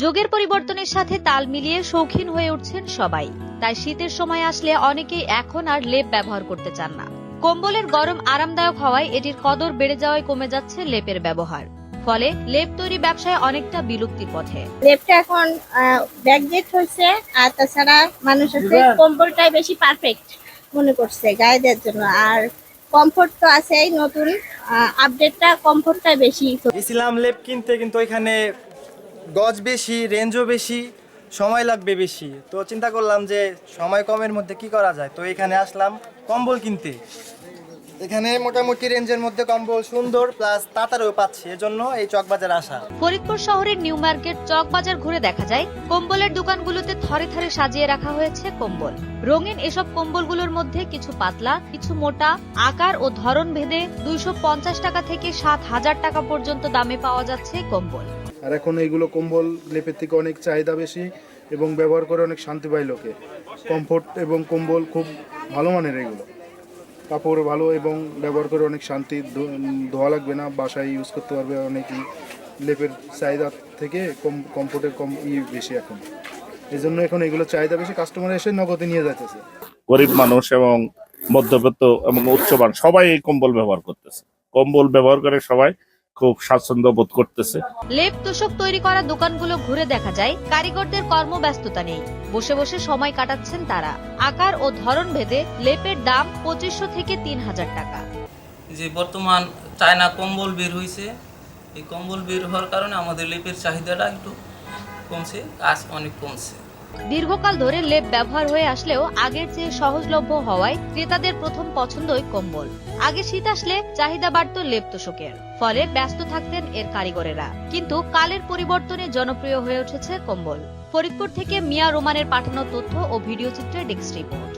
যুগের পরিবর্তনের সাথে তাল মিলিয়ে শৌখিন হয়ে উঠছেন সবাই। তাই শীতের সময় আসলে অনেকেই এখন আর লেপ ব্যবহার করতে চান না। কম্বলের গরম আরামদায়ক হওয়ায় এটির কদর বেড়ে যাওয়ায় কমে যাচ্ছে লেপের ব্যবহার। ফলে লেপ তৈরি ব্যবসায় অনেকটা বিলুপ্তির পথে। লেপটা এখন ব্যাকডেট হয়েছে, আর তাছাড়া মানুষ আছে কম্বলটাই বেশি পারফেক্ট মনে করছে গায়ে দেওয়ার জন্য। আর কমফোর্ট তো আছেই, নতুন আপডেটটা কমফোর্টটাই বেশি। ইসলাম লেপ কিনতে, কিন্তু এখানে গজ বেশি, রেঞ্জও বেশি, সময় লাগবে বেশি। তো চিন্তা করলাম যে সময় কমের মধ্যে কি করা যায়, তো এখানে আসলাম কম্বল কিনতে। এখানে মোটামুটি রেঞ্জের মধ্যে কম্বল সুন্দর প্লাস তাড়াতাড়িও পাচ্ছি, এজন্য এই চকবাজার আসা। ফরিদপুর শহরের নিউ মার্কেট চকবাজার ঘুরে দেখা যায় কম্বলের দোকানগুলোতে থরে থরে সাজিয়ে রাখা হয়েছে কম্বল। রঙিন এসব কম্বলগুলোর মধ্যে কিছু পাতলা, কিছু মোটা, আকার ও ধরন ভেদে 250 টাকা থেকে 7000 টাকা পর্যন্ত দামে পাওয়া যাচ্ছে কম্বল। আর এখন এইগুলো কম্বল লেপের থেকে অনেক চাহিদা বেশি এবং ব্যবহার করে অনেক শান্তি পায় লোকে। কমফোর্ট এবং কম্বল খুব ভালো মানের, এগুলো কাপড় ভালো এবং ব্যবহার করে অনেক শান্তি, ধোয়া লাগবে না, বাসায় ইউজ করতে পারবে অনেকেই। লেপের চাহিদা থেকে কমফোর্টের বেশি এখন, এই জন্য এখন এগুলো চাহিদা বেশি, কাস্টমার এসে নগদে নিয়ে যাইতেছে। গরিব মানুষ এবং মধ্যবিত্ত এবং উচ্চমান সবাই এই কম্বল ব্যবহার করতেছে। কম্বল ব্যবহার করে সবাই খুব স্বাচ্ছন্দ্য বোধ করতেছে। লেপ তোষক তৈরি করা দোকানগুলো ঘুরে দেখা যায় কারিগরদের কর্মব্যস্ততা নেই, বসে বসে সময় কাটাচ্ছেন তারা। আকার ও ধরন ভেদে লেপের দাম 2500 থেকে 3000 টাকা। যে বর্তমান চায়না কম্বল বের হয়েছে, এই কম্বল বের হওয়ার কারণে আমাদের লেপের চাহিদাটা একটু কমছে, কাজ অনেক কমছে। দীর্ঘকাল ধরে লেপ ব্যবহার হয়ে আসলেও আগের চেয়ে সহজলভ্য হওয়ায় ক্রেতাদের প্রথম পছন্দই কম্বল। আগে শীত আসলে চাহিদা বাড়ত লেপ তোষকের, ফলে ব্যস্ত থাকতেন এর কারিগরেরা। কিন্তু কালের পরিবর্তনে জনপ্রিয় হয়ে উঠেছে কম্বল। ফরিদপুর থেকে মিয়া রোমানের পাঠানো তথ্য ও ভিডিও চিত্রে ডেস্ক রিপোর্ট।